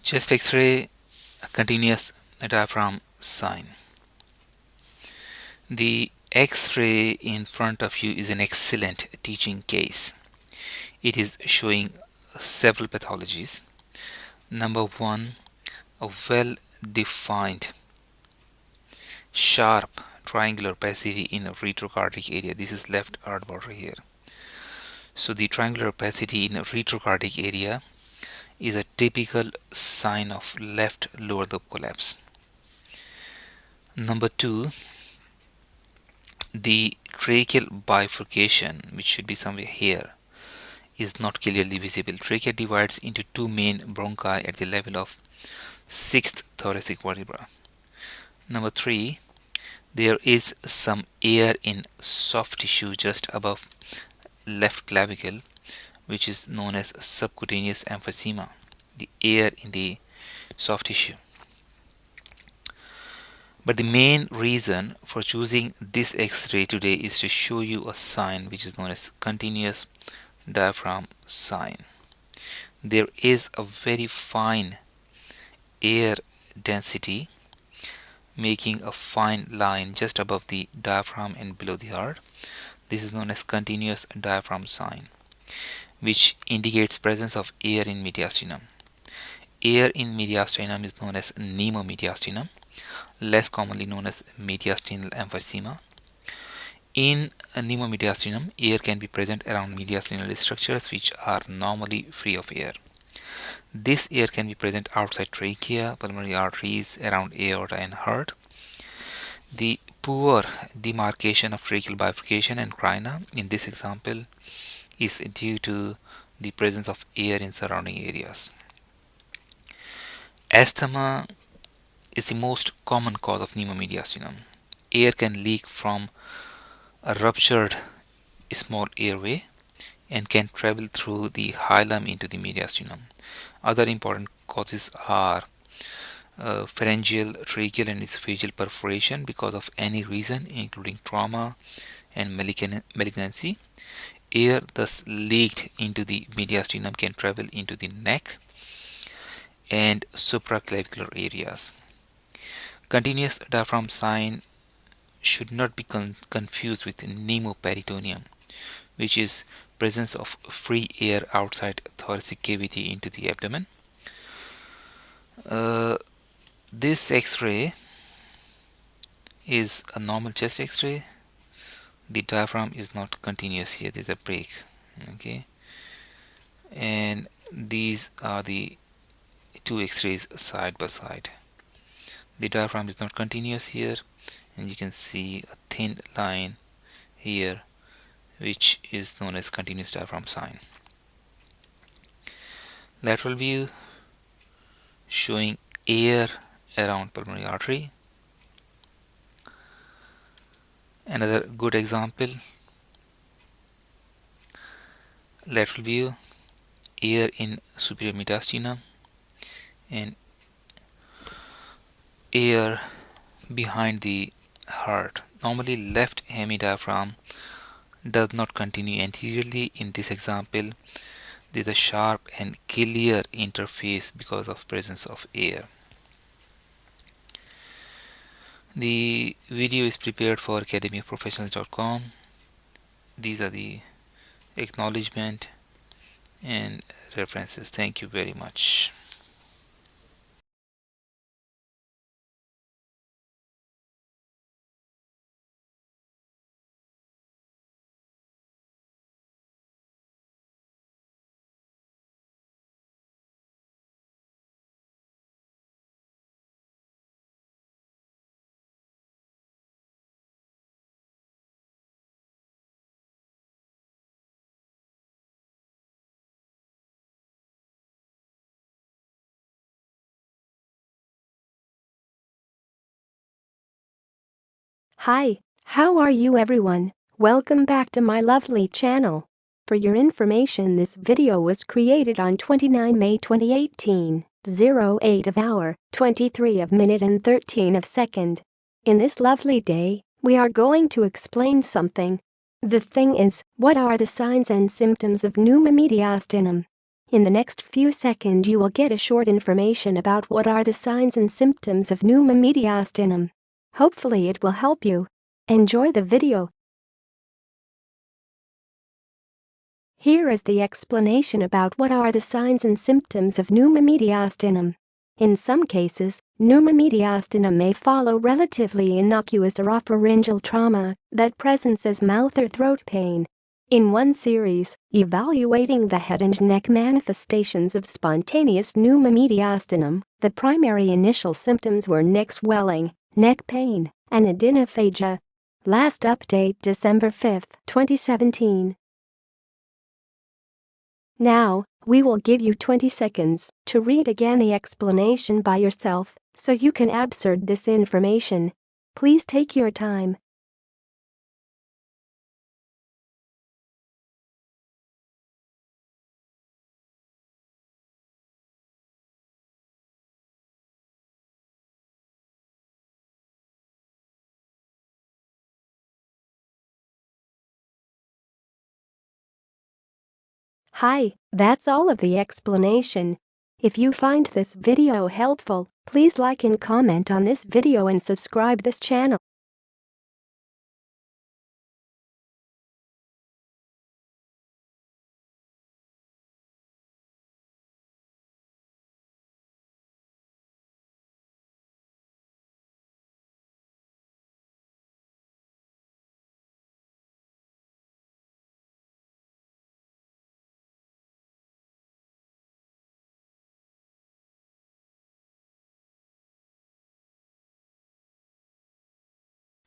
Chest X-ray, continuous diaphragm sign. The X-ray in front of you is an excellent teaching case. It is showing several pathologies. Number one, a well-defined, sharp triangular opacity in a retrocardiac area. This is left heart border here. So the triangular opacity in a retrocardiac area is a typical sign of left lower lobe collapse. Number two, the tracheal bifurcation, which should be somewhere here, is not clearly visible. Trachea divides into two main bronchi at the level of 6th thoracic vertebra. Number three, there is some air in soft tissue just above left clavicle, which is known as subcutaneous emphysema, the air in the soft tissue. But the main reason for choosing this X-ray today is to show you a sign which is known as continuous diaphragm sign. There is a very fine air density making a fine line just above the diaphragm and below the heart. This is known as continuous diaphragm sign, which indicates presence of air in mediastinum. Air in mediastinum is known as pneumomediastinum, less commonly known as mediastinal emphysema. In pneumomediastinum, air can be present around mediastinal structures which are normally free of air. This air can be present outside trachea, pulmonary arteries, around aorta and heart. The poor demarcation of tracheal bifurcation and crina in this example is due to the presence of air in surrounding areas. Asthma is the most common cause of pneumomediastinum. Air can leak from a ruptured small airway and can travel through the hilum into the mediastinum. Other important causes are pharyngeal, tracheal and esophageal perforation because of any reason, including trauma and malignancy. Air thus leaked into the mediastinum can travel into the neck and supraclavicular areas. Continuous diaphragm sign should not be confused with pneumoperitoneum, which is presence of free air outside thoracic cavity into the abdomen. This X-ray is a normal chest X-ray. The diaphragm is not continuous here. There's a break. Okay, and these are the two X-rays side by side. The diaphragm is not continuous here, and you can see a thin line here which is known as continuous diaphragm sign. Lateral view showing air around pulmonary artery. Another good example, lateral view, air in superior mediastinum and air behind the heart. Normally left hemidiaphragm does not continue anteriorly. In this example, there is a sharp and clear interface because of presence of air. The video is prepared for academyofprofessionals.com. These are the acknowledgement and references. Thank you very much. Hi, how are you everyone? Welcome back to my lovely channel. For your information, this video was created on 29 May 2018, 08 of hour, 23 of minute and 13 of second. In this lovely day, we are going to explain something. The thing is, what are the signs and symptoms of pneumomediastinum? In the next few seconds you will get a short information about what are the signs and symptoms of pneumomediastinum. Hopefully it will help you. Enjoy the video. Here is the explanation about what are the signs and symptoms of pneumomediastinum. In some cases, pneumomediastinum may follow relatively innocuous oropharyngeal trauma that presents as mouth or throat pain. In one series, evaluating the head and neck manifestations of spontaneous pneumomediastinum, the primary initial symptoms were neck swelling, neck pain, and adenophagia. Last update December 5, 2017. Now, we will give you 20 seconds to read again the explanation by yourself so you can absorb this information. Please take your time. Hi, that's all of the explanation. If you find this video helpful, please like and comment on this video and subscribe this channel.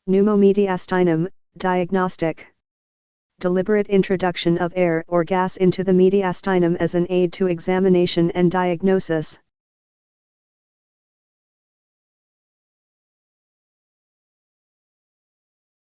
Pneumomediastinum, diagnostic. Deliberate introduction of air or gas into the mediastinum as an aid to examination and diagnosis.